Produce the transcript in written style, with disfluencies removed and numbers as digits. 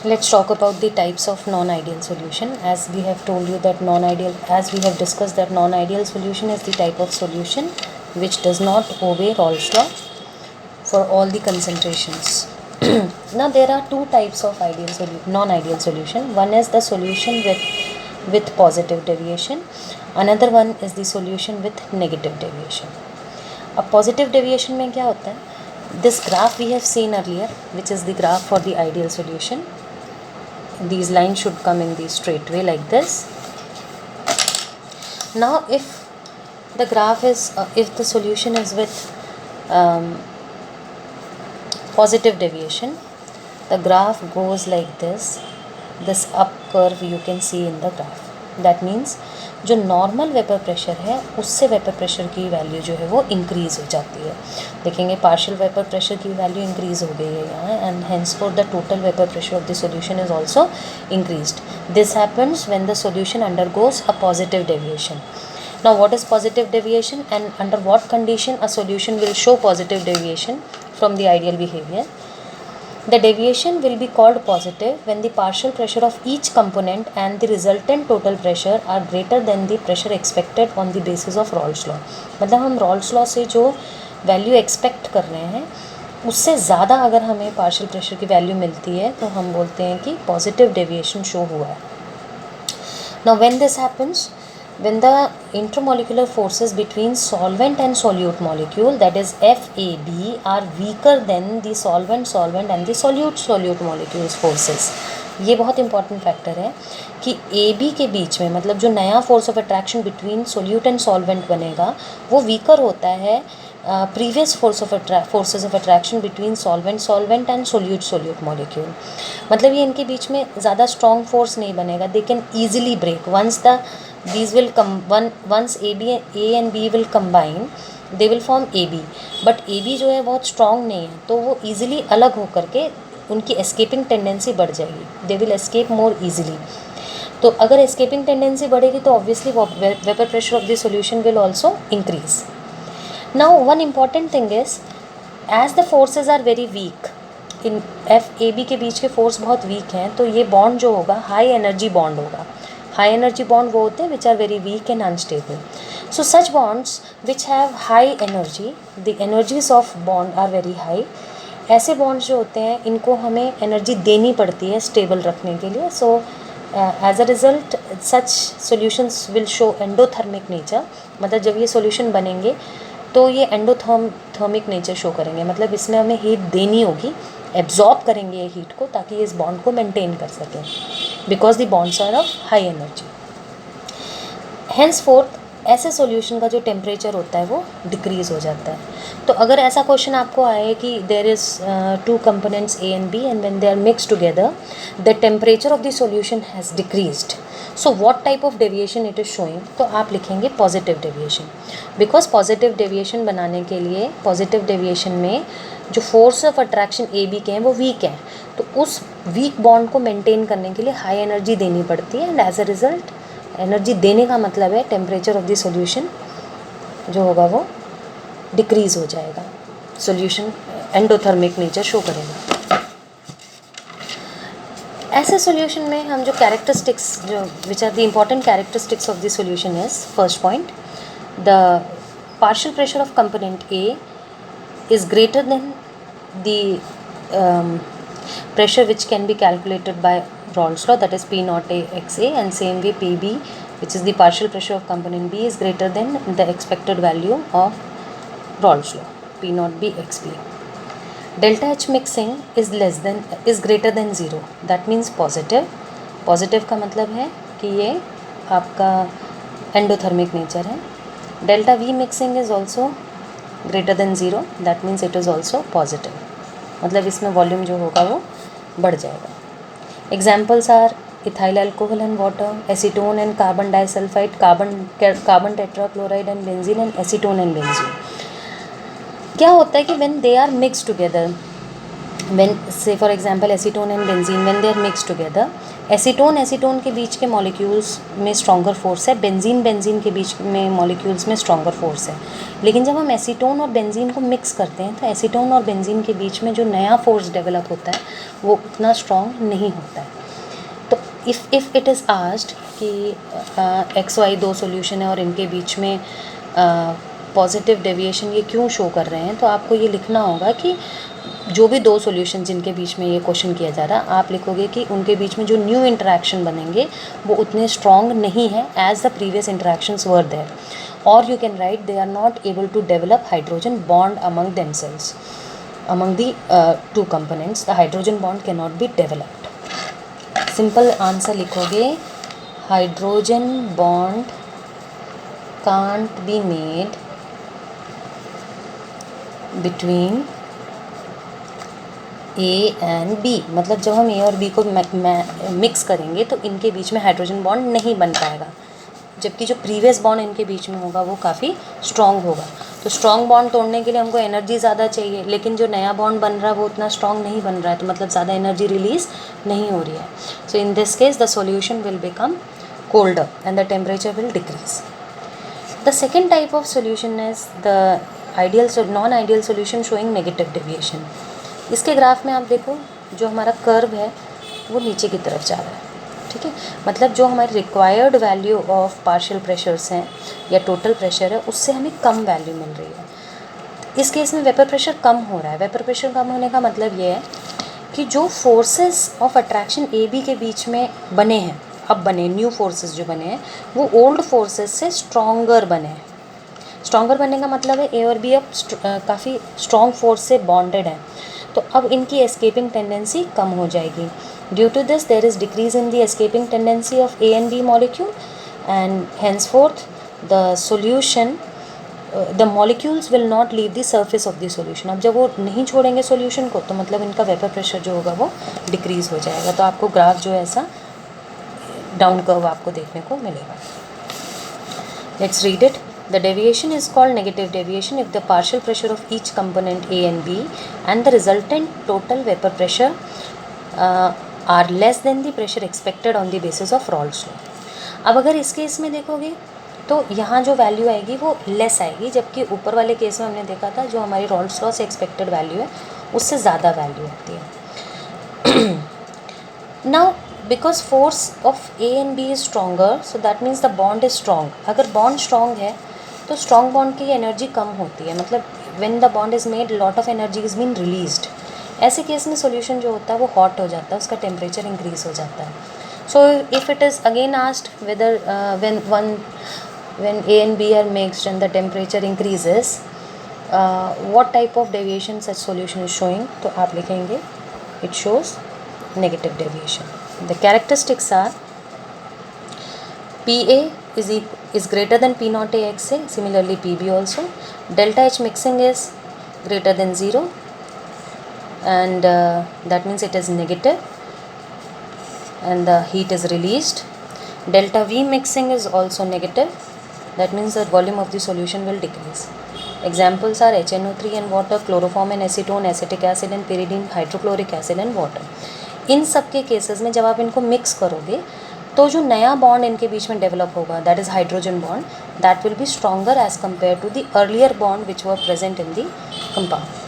Let's talk about the types of non-ideal solution. As we have told you that as we have discussed that non-ideal solution is the type of solution which does not obey Raoult's law for all the concentrations. Now there are two types of non-ideal solution. One is the solution with positive deviation. Another one is the solution with negative deviation. अब positive deviation में क्या होता है? This graph we have seen earlier, which is the graph for the ideal solution. These lines should come in the straight way like this. Now if the graph is if the solution is with positive deviation, the graph goes like this up curve you can see in the graph. That means जो normal vapour pressure है उससे vapour pressure की value जो है वो increase हो जाती है. देखेंगे पार्शियल वेपर प्रेशर की वैल्यू इंक्रीज़ हो गई है यहाँ, and hence for the total vapour pressure of the solution is also increased. This happens when the solution undergoes a positive deviation. Now what is positive deviation and under what condition a solution will show positive deviation from the ideal behavior? The deviation will be called positive when the partial pressure of each component and the resultant total pressure are greater than the pressure expected on the basis of Raoult's law. मतलब हम Raoult's law से जो value expect कर रहे हैं उससे ज़्यादा अगर हमें पार्शियल प्रेशर की वैल्यू मिलती है तो हम बोलते हैं कि पॉजिटिव डेविएशन शो हुआ है. Now when this happens, when the intermolecular forces between solvent and solute molecule, that is FAB, are weaker than the solvent and the solute molecules forces. ये बहुत इंपॉर्टेंट फैक्टर है कि AB के बीच में मतलब जो नया force of attraction between solute and solvent बनेगा वो वीकर होता है previous forces of attraction between solvent and solute molecule. मतलब ये इनके बीच में ज़्यादा स्ट्रॉन्ग फोर्स नहीं बनेगा. They can easily break these will come once A and B will combine, they will form AB. But AB जो है बहुत स्ट्रॉन्ग नहीं है तो वो ईजिली अलग होकर के उनकी एस्केपिंग टेंडेंसी बढ़ जाएगी. They will escape more easily. तो अगर एस्केपिंग टेंडेंसी बढ़ेगी तो obviously vapour pressure of the solution will also increase. Now one important thing is as the forces are very weak, इन FAB के बीच के फोर्स बहुत वीक हैं तो ये बॉन्ड जो होगा हाई एनर्जी बॉन्ड होगा. हाई एनर्जी बॉन्ड वो होते हैं which are very weak and unstable. So such bonds which have high energy, the energies of bond are very high. ऐसे बॉन्ड्स जो होते हैं इनको हमें एनर्जी देनी पड़ती है स्टेबल रखने के लिए. So as a result such solutions will show endothermic nature. मतलब जब ये सॉल्यूशन बनेंगे तो ये एंडोथर्मिक नेचर शो करेंगे. मतलब इसमें हमें हीट देनी होगी, एब्जॉर्ब करेंगे ये हीट को ताकि इस बॉन्ड को मेंटेन कर सकें because the bonds are of high energy. Henceforth ऐसे सॉल्यूशन का जो टेम्परेचर होता है वो डिक्रीज़ हो जाता है. तो अगर ऐसा क्वेश्चन आपको आए कि there is two components A and B and when they are mixed together the temperature of the solution has decreased, so what type of deviation it is showing, तो आप लिखेंगे positive deviation. Because positive deviation बनाने के लिए positive deviation में जो force of attraction AB के हैं वो वीक हैं तो उस वीक बॉन्ड को मेंटेन करने के लिए हाई एनर्जी देनी पड़ती है. And as a result energy देने का मतलब है टेम्परेचर ऑफ द सॉल्यूशन जो होगा वो डिक्रीज़ हो जाएगा. सॉल्यूशन एंडोथर्मिक नेचर शो करेगा. ऐसे सॉल्यूशन में हम जो कैरेक्टरिस्टिक्स जो which are the important characteristics of the solution is, first point, the partial pressure of component A is greater than the pressure which can be calculated by Raoult's law, that is P naught A XA, and same way PB, which is the partial pressure of component B, is greater than the expected value of Raoult's law, P naught B XB. Delta H mixing is greater than 0, that means positive. Positive का मतलब है कि ये आपका endothermic nature है. Delta V mixing is also greater than 0, that means it is also positive. मतलब इसमें volume जो होगा वो बढ़ जाएगा. Examples are ethyl alcohol and water, acetone and carbon disulphide, carbon tetrachloride and benzene, and acetone and benzene. क्या होता है कि when they are mix together when say for example acetone and benzene when they are mixed together, acetone के बीच के molecules में stronger force है, benzene के बीच में मॉलिक्यूल्स में स्ट्रॉन्गर फोर्स है। लेकिन जब हम एसीटोन और बेंजीन को मिक्स करते हैं तो एसीटोन और बेंजीन के बीच में जो नया फोर्स डेवलप होता है वो उतना स्ट्रॉन्ग नहीं होता है। तो इफ़ इट इज़ आस्क्ड कि एक्स वाई दो सॉल्यूशन है और इनके बीच में पॉजिटिव डेविएशन ये क्यों शो कर रहे हैं, तो आपको ये लिखना होगा कि जो भी दो सॉल्यूशन जिनके बीच में ये क्वेश्चन किया जा रहा है, आप लिखोगे कि उनके बीच में जो न्यू इंटरेक्शन बनेंगे वो उतने स्ट्रॉन्ग नहीं है as the previous interactions were there, और you can write they are not able to develop hydrogen bond among themselves, among the two components the hydrogen bond can not be developed. Simple answer लिखोगे, hydrogen bond can't be made between A and B, मतलब जब हम ए और B को mix करेंगे तो इनके बीच में हाइड्रोजन बॉन्ड नहीं बन पाएगा, जबकि जो प्रीवियस बॉन्ड इनके बीच में होगा वो काफ़ी स्ट्रॉन्ग होगा। तो स्ट्रॉन्ग बॉन्ड तोड़ने के लिए हमको एनर्जी ज़्यादा चाहिए, लेकिन जो नया बॉन्ड बन रहा है वो उतना स्ट्रॉन्ग नहीं बन रहा है, तो मतलब ज़्यादा एनर्जी रिलीज़ नहीं हो रही है। So in this case the solution will become colder and the temperature will decrease. The second type of solution is the non-ideal solution showing negative deviation. इसके ग्राफ में आप देखो जो हमारा कर्व है वो नीचे की तरफ जा रहा है, ठीक है, मतलब जो हमारी required value of partial pressures हैं या टोटल प्रेशर है उससे हमें कम वैल्यू मिल रही है। इस केस में वेपर प्रेशर कम हो रहा है। वेपर प्रेशर कम होने का मतलब ये है कि जो forces of attraction A B के बीच में बने हैं, अब बने न्यू फोर्सेस जो बने हैं वो ओल्ड फोर्सेस से स्ट्रॉन्गर बने हैं। स्ट्रॉन्गर बनने का मतलब है ए और बी अब काफ़ी स्ट्रॉन्ग फोर्स से बॉन्डेड हैं, तो अब इनकी एस्केपिंग टेंडेंसी कम हो जाएगी। Due to this there is decrease in the escaping tendency of A and B molecule and henceforth the solution the molecules will not leave the surface of the solution. अब जब वो नहीं छोड़ेंगे solution को तो मतलब इनका वेपर प्रेशर जो होगा वो डिक्रीज़ हो जाएगा। तो आपको ग्राफ जो है ऐसा डाउन कर्व आपको देखने को मिलेगा। Let's read it. The deviation is called negative deviation if the partial pressure of each component A and B and the resultant total vapor pressure are less than the pressure expected on the basis of Raoult's law. अब अगर इस case में देखोगे तो यहाँ जो value आएगी वो लेस आएगी, जबकि ऊपर वाले केस में हमने देखा था जो हमारी Raoult's law से एक्सपेक्टेड वैल्यू है उससे ज़्यादा वैल्यू आती है। Now because force of A and B is stronger so that means the bond is strong. अगर bond strong है तो स्ट्रॉन्ग बॉन्ड की एनर्जी कम होती है, मतलब when the bond is made lot of energy is been released. ऐसे case में सॉल्यूशन जो होता है वो हॉट हो जाता है, उसका टेम्परेचर इंक्रीज़ हो जाता है। So if it is again asked whether when A and B are mixed and the temperature increases what type of deviation such solution is showing, तो आप लिखेंगे it shows negative deviation. The characteristics are PA is greater than P naught AXA, similarly PB also. Delta H mixing is greater than 0 and that means it is negative and the heat is released. Delta V mixing is also negative, that means the volume of the solution will decrease. Examples are HNO3 and water, chloroform and acetone, acetic acid and pyridine, hydrochloric acid and water. इन सब के cases में जब आप इनको mix करोगे तो जो नया बॉन्ड इनके बीच में डेवलप होगा that is hydrogen bond, that will be stronger as compare to the earlier bond which were present in the compound.